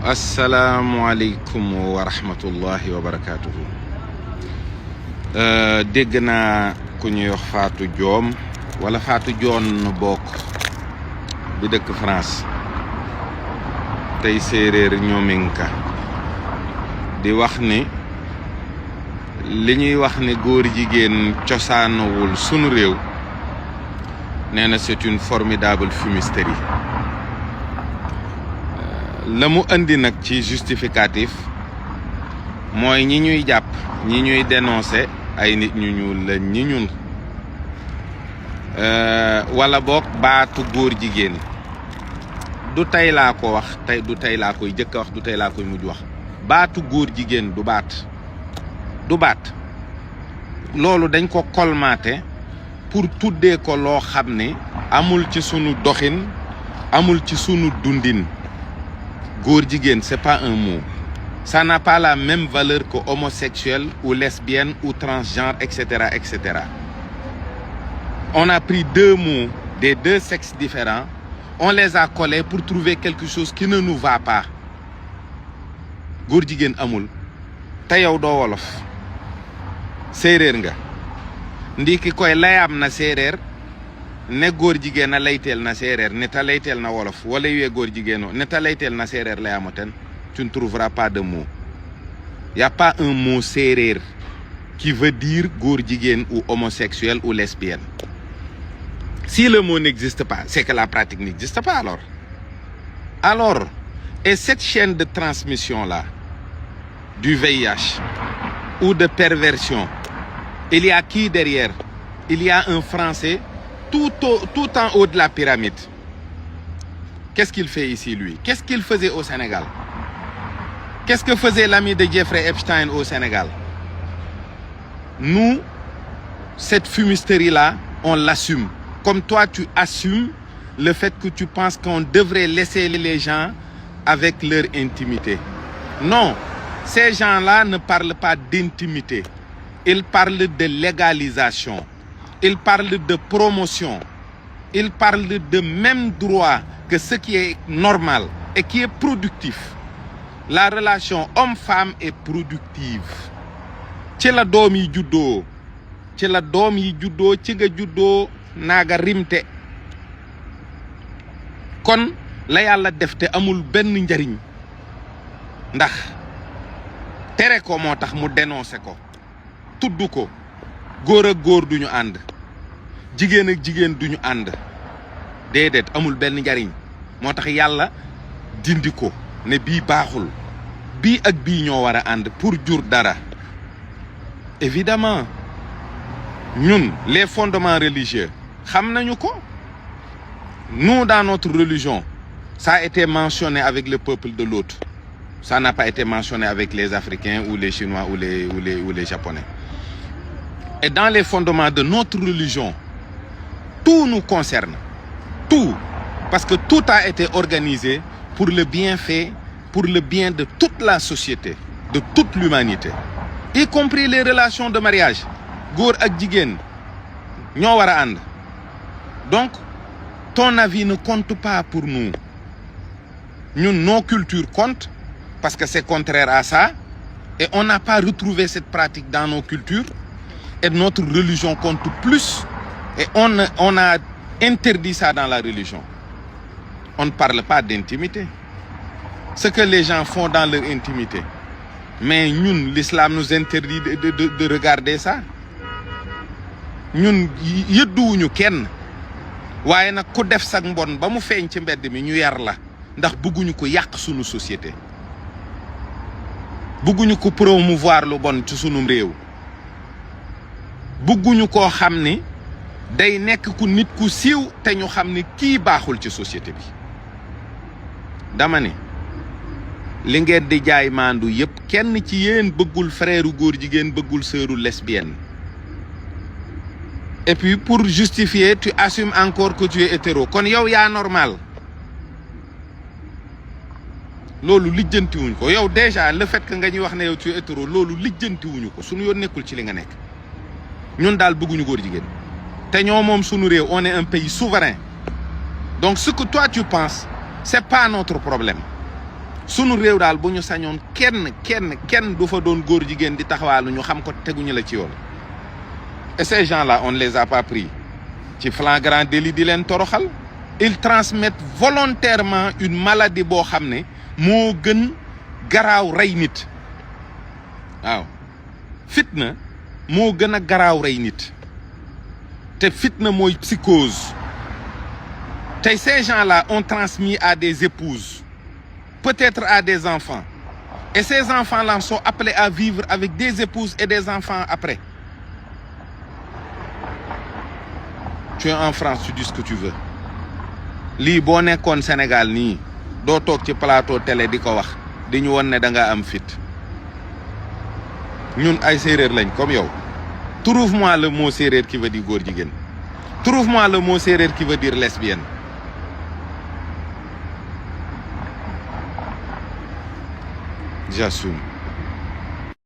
asalaamualeykum wa rahmatullahi wa barakaatuhu. Dégg naa ku ñuy wax Fatou Diom wala Fatou Dione bokk bi dëkk France tey séeréer ñoominka di wax ni li ñuy wax ne góor jigéen cosaanowul sunu réew nee na c'est une formidable fumisterie. La mu andi nag ci justificatif mooy ñi ñuy jàpp ñi ñuy dénoncer ay nit ñu ñuul la ñi ñun wala boog baatu góor jigéen du tey laa ko wax tey du tey laa koy jëkk a wax du tey laa koy mujj wax baatu góor jigéen du baat loolu dañ ko colmaté pour tuddee ko loo xam ne amul ci sunu doxin amul ci sunu dundin. Góor jigéen c'est pas un mot, ça n'a pas la même valeur que homosexuel ou lesbienne ou transgenre, etc., etc. On a pris deux mots des deux sexes différents, on les a collés pour trouver quelque chose qui ne nous va pas. Góor jigéen amul te yow doo wolof séeréer nga ndiki koy layam na séeréer ne góor jigéen a layteel na séeréer ne ta layteel na wolof wala yee góor jigéenoo ne ta layteel na séeréer layamoten tu ne trouveras pas de mot. Y a pas un mot séeréer qui veut dire góor jigéen ou homosexuel ou lesbienne. Si le mot n'existe pas, c'est que la pratique n'existe pas alors et cette chaîne de transmission là du VIH ou de perversion, il y a qui derrière? Il y a un Français tout en haut de la pyramide. Qu'est-ce qu'il fait ici, lui? Qu'est-ce qu'il faisait au Sénégal? Qu'est-ce que faisait l'ami de Jeffrey Epstein au Sénégal? Nous, cette fumisterie-là, on l'assume. Comme toi, tu assumes le fait que tu penses qu'on devrait laisser les gens avec leur intimité. Non, ces gens-là ne parlent pas d'intimité. Ils parlent de légalisation. Il parle de promotion, il parle de même droit que ce qui est normal et qui est productif. La relation homme-femme est productive. Ci la doom yi juddoo ci nga juddoo naaga rimte kon la yàlla def te amul benn njariñ ndax tere ko moo tax mu dénoncé ko tudd ko. Góor ak góor duñu ànd jigéen ak jigéen duñu ànd déedéet amul benn njariñ moo tax yàlla dindi ko ne bii baaxul bii ak bii ñoo war a ànd pour jur dara. Évidemment ñun les fondements religieux xam nañu ko. Nous dans notre religion ça a été mentionné avec le peuple de l'autre, ça n'a pas été mentionné avec les Africains ou les Chinois ou les Japonais. Et dans les fondements de notre religion, tout nous concerne. Tout. Parce que tout a été organisé pour le bienfait, pour le bien de toute la société, de toute l'humanité. Y compris les relations de mariage. Góor ak jigéen ñoo war a ànd. Donc, ton avis ne compte pas pour nous. Ñun, nos cultures comptent parce que c'est contraire à ça. Et on n'a pas retrouvé cette pratique dans nos cultures. Et notre religion compte plus et on a interdit ça dans la religion. On ne parle pas d'intimité. Ce que les gens font dans leur intimité. Mais ñun, l'islam nous interdit de regarder ça. ñun yëdduwuñu kenn waaye nag ku def sag mbon ba mu feeñ ci mbedd mi ñu yar la ndax bëgguñu ko yàq sunu société. bëgguñu ko promouvoir lu bon ci sunu réew. bëgguñu koo xam ni day nekk ku nit ku siiw te ñu xam ni kii baaxul ci société bi. dama ne li ngeen di jaay maandu yépp kenn ci yéen bëggul frère góor jigéen bëggul sœuru lesbienne. Et puis pour justifier tu assumes encore que tu es hétéro kon yow yaa normal. loolu lijjantiwuñ ko yow déjà le fait que nga ñuy wax ne yow tu es hétéro loolu lijjantiwuñu ko suñu yoon nekkul ci li nga nekk. ñun daal bëgguñu góor jigéen te ñoo moom sunu réew on est un pays souverain. Donc ce que toi tu penses c'est pas notre problème. sunu réew daal bu ñu sañoon kenn du fa doon góor jigéen di taxawaalu ñu xam ko teguñu la ci yoon. Et ces gens-là on ne les a pas pris ci flagrant délit di leen toroxal. Ils transmettent volontairement une maladie boo xam ne moo gën garaaw rey nit waaw fitna moo gën a garaaw rey nit te fitna mooy psychose. tey ces gens-là ont transmis à des épouses, peut-être à des enfants, et ces enfants-là sont appelés à vivre avec des épouses et des enfants après. Tu es en France, tu dis ce que tu veux. lii boo nekkoon Sénégal nii doo toog ci plateau télé di ko wax di ñu won ne da nga am fit. ñun ay séeréer lañ comme yow. Trouve-moi le mot séeréer qui veut dire góor jigéen. Trouve-moi le mot séeréer qui veut dire lesbienne. J'assume.